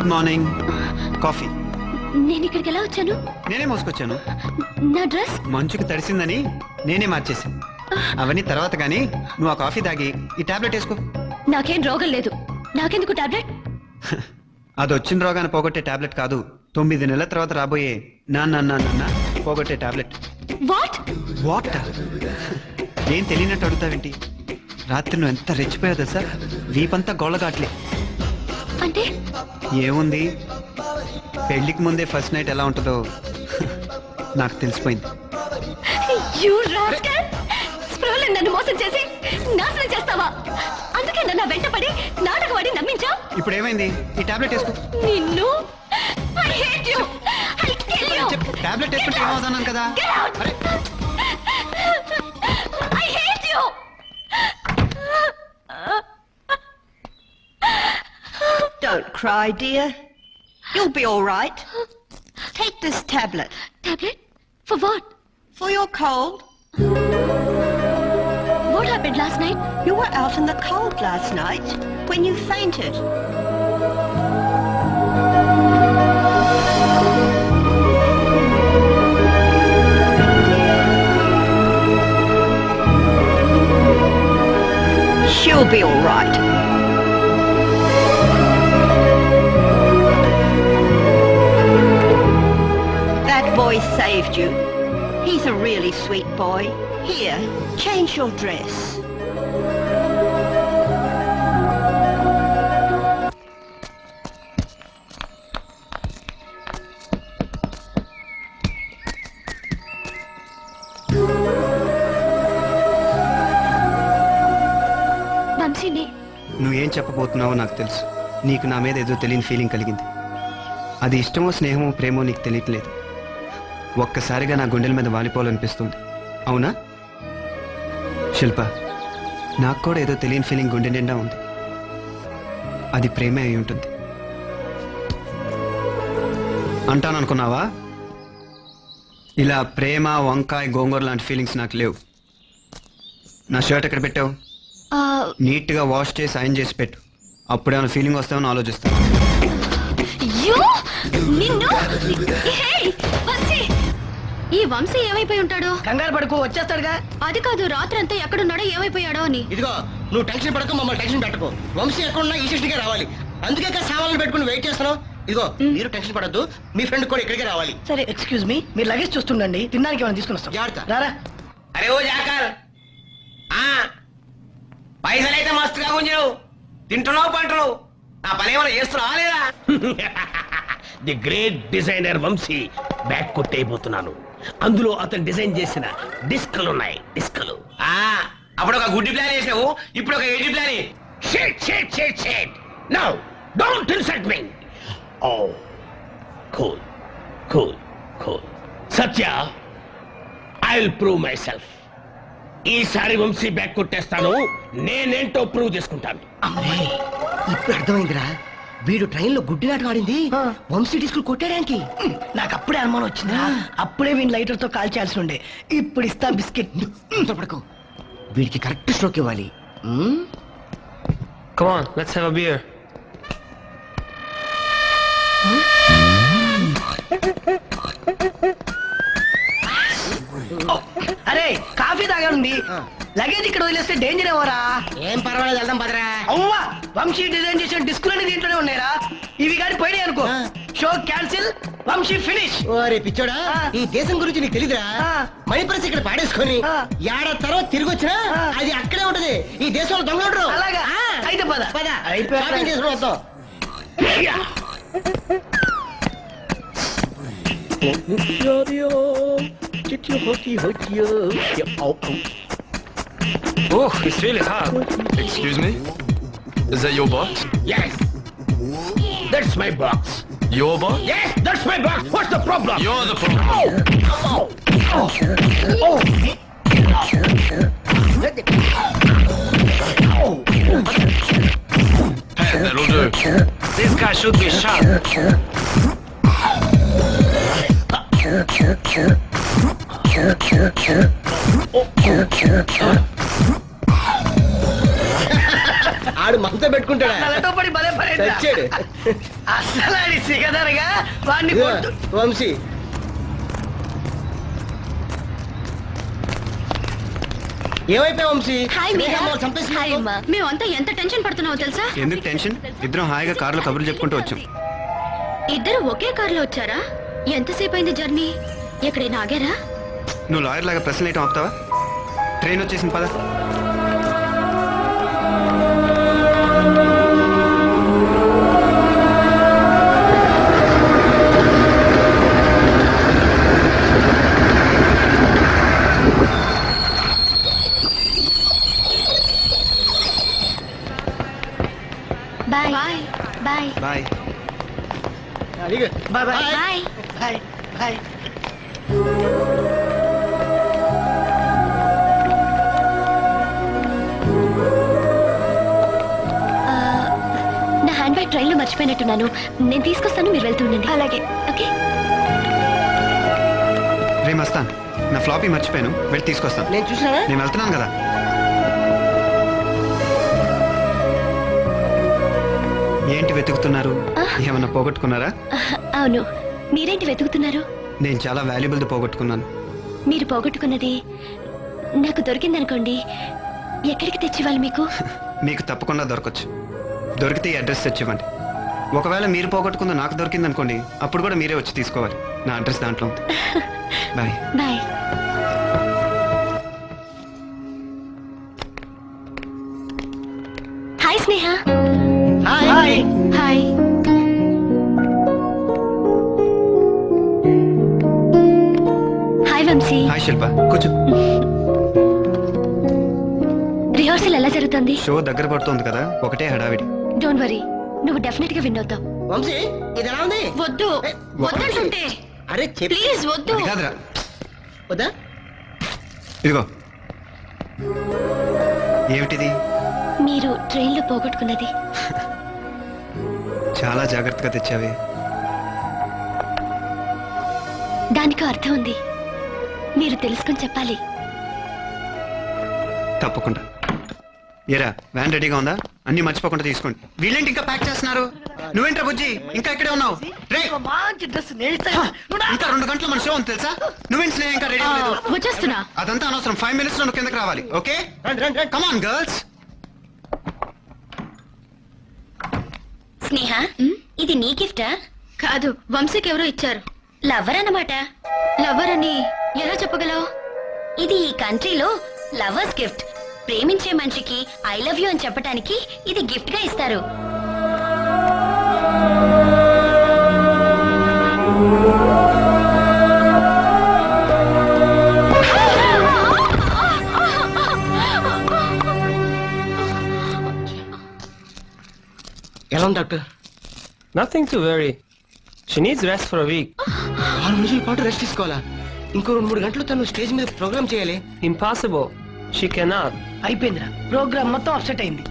Good morning. Coffee. నేను ఇక్కడికి ఎలా వచ్చాను? నేనే మోసుకొచ్చాను. నా డ్రెస్ మంచుకి తడిసిందని నేనే మార్చేసాను. అవన్నీ తర్వాత కానీ నువ్వు ఆ కాఫీ తాగి ఈ టాబ్లెట్ వేసుకో. నాకేం రోగం లేదు. నాకెందుకు టాబ్లెట్? అది వచ్చిన రోగాన్ని పోగొట్టే టాబ్లెట్ కాదు, 9 నెలల తర్వాత రాబోయే నాన్న పోగొట్టే టాబ్లెట్. వాట్? వాట్? ఏం తెలియనట్టు అడుగుతావేంటి? రాత్రి నువ్వు ఎంత రెచ్చిపోయావు తెలుసా? వీపంతా గోళ్ళగాట్లే. అంటే ఏముంది, పెళ్లికి ముందే ఫస్ట్ నైట్ ఎలా ఉంటుందో నాకు తెలిసిపోయింది. నన్ను మోసం చేసి నాశనం చేస్తావా? అందుకే నన్ను వెంటపడి నాటకవాడి నమ్మించా. ఇప్పుడు ఏమైంది? ఈ టాబ్లెట్ వేసుకో. నిన్ను టాబ్లెట్ వేసుకుంటే ఏమవుతున్నాను కదా. Don't cry, dear. You'll be all right. Take this tablet. Tablet? For what? For your cold. What happened last night? You were out in the cold last night when you fainted. She'll be all right. That boy saved you. He's a really sweet boy. Here, change your dress. వంశీని నువ్వేం చెప్పబోతున్నావో నాకు తెలుసు. నీకు నా మీద ఏదో తెలియని feeling కలిగింది. అది ఇష్టమో స్నేహమో ప్రేమో నీకు తెలియట్లేదు. ఒక్కసారిగా నా గుండెల మీద వాలిపోవాలనిపిస్తుంది. అవునా శిల్ప? నాకు కూడా ఏదో తెలియని ఫీలింగ్ గుండె నిండా ఉంది. అది ప్రేమే అయి ఉంటుంది అంటాననుకున్నావా? ఇలా ప్రేమ, వంకాయ, గోంగూర లాంటి ఫీలింగ్స్ నాకు లేవు. నా షర్ట్ ఎక్కడ పెట్టావు? నీట్గా వాష్ చేసి ఐరన్ చేసి పెట్టు. అప్పుడేమైనా ఫీలింగ్ వస్తామని ఆలోచిస్తాను. ఈ వంశీ ఏమైపోయి ఉంటాడు? కంగారు పడుకో, వచ్చేస్తాడుగా. అది కాదు, రాత్రి అంతా ఎక్కడున్నాడో ఏమైపోయాడో అని. ఇదిగో, నువ్వు టెన్షన్ పడకు, మమ్మల్ని టెన్షన్ పెట్టుకో. వంశీ ఎక్కడున్నా ఈ స్టేషన్కే రావాలి. అందుకే సామాన్లు పెట్టుకుని వెయిట్ చేస్తున్నావు. ఇదిగో, మీరు టెన్షన్ పడద్దు, మీ ఫ్రెండ్ కూడా ఇక్కడికే రావాలి. సరే, ఎక్స్క్యూజ్ మీ, మీరు లగేజ్ చూస్తుండండి, తినడానికి ఏమైనా తీసుకుని వస్తాం. జాగ్రత్త. రారా. అరే ఓ జాకర్, పైసలైతే మస్తుగా గుంజవు. తింటున్నావు, పంటున్నావు. ఆ పని ఏమైనా చేస్తున్నావా లేదా? The great designer Vamsi bag కొట్టేయబోతున్నాను. అందులో అతను డిజైన్ చేసిన డిస్కులు ఉన్నాయి. డిస్కులు. అప్పుడు ఒక గుడ్డి ప్లాన్ చేసావు, ఇప్పుడు ఒక ఎడ్డి plan. Shit shit shit shit. Now don't insult me. Oh cool cool cool. Satya, I will prove myself. ఈసారి వంశీ బ్యాగ్ కొట్టేస్తాను. నేనేంటో ప్రూవ్ చేసుకుంటాను. ఇప్పుడు అర్థమైందిరా, వీడు ట్రైన్ లో గుడ్డి నాటకం ఆడింది వంశీ డిస్కులు కొట్టేయడానికి. నాకు అప్పుడే అనుమానం వచ్చింది. అప్పుడే వీని లైటర్ తో కాల్చాల్సి ఉండే. ఇప్పుడు ఇస్తా బిస్కెట్. పడుకో, వీడికి కరెక్ట్ స్ట్రోక్ ఇవ్వాలి. Come on, let's have a beer. అరే, కాఫీ తాగానుంది. లగేజ్ ఇక్కడ వదిలేస్తే డేంజర్ ఏమోరా. ఏం పర్వాలేదు, వెళ్దాం పదరా. అవ్వా, వంశీ డిజైన్ చేసిన డిస్కులన్నీ దీంట్లోనే ఉన్నాయరా. ఇవి కానీ పోయినాయి అనుకో, షో క్యాన్సిల్, వంశీ ఫినిష్. ఓరే పిచ్చోడా, ఈ దేశం గురించి నీకు తెలీదురా. మణిపరస్ ఇక్కడ పాడేసుకొని ఏడాది తర్వాత తిరిగి వచ్చినా అది అక్కడే ఉంటది. ఈ దేశంలో దొంగలు. అలాగా అయితే పద పద, అయిపోయి షాపింగ్ చేసుకుని వస్తాం. Oh, it's really hard. Excuse me? Is that your box? Yes, that's my box. Your box? Yes, that's my box. What's the problem? You're the problem. Hey, that'll do. This guy should be shot. ఆడు మనతో పెట్టుకుంటాడా నల్లటో పడి భలే పడేట్రా. చచ్చాడు. అసలు ఆడి సిగదరగా వాడిని ఇదిగో, కొట్టు. Vamsi ఏమైపోయా Vamsi hi మీరా. స్నేహం వాళ్ళు చంపేసింది హాయ్ అమ్మా. మేమంతా ఎంత టెన్షన్ పడుతున్నావో తెలుసా? ఎందుకు టెన్షన్? ఇద్దరం హాయిగా కారులో కబుర్లు చెప్పుకుంటూ వచ్చాం. ఇద్దరు ఒకే కారులో వచ్చారా? ఎంతసేపు అయింది జర్నీ? ఎక్కడైనా ఆగారా? నువ్వు లాయర్ లాగా ప్రశ్నలు వేయటం ఆపుతావా? ట్రైన్ వచ్చేసింది పద. Bye bye bye bye. అడిగు. Bye bye bye. Bye bye. నా హ్యాండ్ బ్యాగ్ ట్రైన్లో మర్చిపోయినట్టున్నాను. నేను తీసుకొస్తాను, మీరు వెళ్తుండండి. అలాగే. ఓకే. రే మస్తాన్, నా ఫ్లాపీ మర్చిపోయాను, వెళ్ళి తీసుకొస్తాను. నేను చూసినావా నేను వెళ్తున్నాను కదా. ఏంటి వెతుకుతున్నారు? ఏమన్నా పోగొట్టుకున్నారా? అవును, మీరేంటి వెతుకుతున్నారు? నేను చాలా వాల్యుబుల్ది పోగొట్టుకున్నాను. మీరు పోగొట్టుకున్నది నాకు దొరికిందనుకోండి, ఎక్కడికి తెచ్చివ్వాలి మీకు? మీకు తప్పకుండా దొరకచ్చు. దొరికితే ఈ అడ్రస్ తెచ్చివ్వండి. ఒకవేళ మీరు పోగొట్టుకుందో నాకు దొరికిందనుకోండి, అప్పుడు కూడా మీరే వచ్చి తీసుకోవాలి. నా అడ్రస్ దాంట్లో ఉంది. Bye. Bye. Hi Sneha. Hi. Hi. Hi Vamsi. Hi Shilpa, కూర్చో. రిహార్సల్ ఎలా జరుగుతుంది? షో దగ్గర పడుతోంది కదా, ఒకటే హడావిడి. డోంట్ వరీ, నువ్వు డెఫినెట్ గా విన్ అవుతావు. వంశీ ఇది ఎలా ఉంది వద్దు, ఏ, వద్దంటుంటే. అరే చెప్పి ప్లీజ్ వద్దు. అది కాదురా, వద్దా ఇదిగో. ఏమిటిది? మీరు ట్రైన్లో పోగొట్టుకున్నది. చాలా జాగ్రత్తగా తెచ్చావే. దానికి అర్థం ఉంది, మీరు తెలుసుకొని చెప్పాలి. తప్పకుండా. ఏరా, వ్యాన్ రెడీగా ఉందా? అన్ని మర్చిపోకుండా తీసుకోండి. వీళ్ళేంటి ఇంకా ప్యాక్ చేస్తున్నారు? నువ్వేంట్రా బుజ్జి, ఇంకా ఇక్కడే ఉన్నావు? రే, ఒక మంచి డ్రెస్ నేను ఇంకా 2 గంటల మన షో ఉంది తెలుసా? నువ్వేంటి స్నేహం ఇంకా రెడీ అవ్వలేదు? వచ్చేస్తున్నా. అదంతా అనవసరం. 5 minutes లో నువ్వు కిందకి రావాలి. ఓకే, రండి రండి రండి కమ్ ఆన్ గర్ల్స్. స్నేహ, ఇది నీ గిఫ్టా? కాదు, వంశీకి ఎవరో ఇచ్చారు. లవర్ అన్నమాట. లవర్ అని ఎలా చెప్పగలవు? ఇది ఈ కంట్రీలో లవర్స్ గిఫ్ట్. ప్రేమించే మనిషికి ఐ లవ్ యూ అని చెప్పడానికి ఇది గిఫ్ట్ గా ఇస్తారు. ఎలా ఉంది doctor Nothing to worry. She needs rest for a week. 6 రోజుల పాటు రెస్ట్ తీసుకోవాలా? ఇంకో 2-3 గంటలు తను స్టేజ్ మీద ప్రోగ్రామ్ చేయాలి. Impossible. She cannot. అయిపోయిందిరా, ప్రోగ్రామ్ మొత్తం అప్సెట్ అయింది.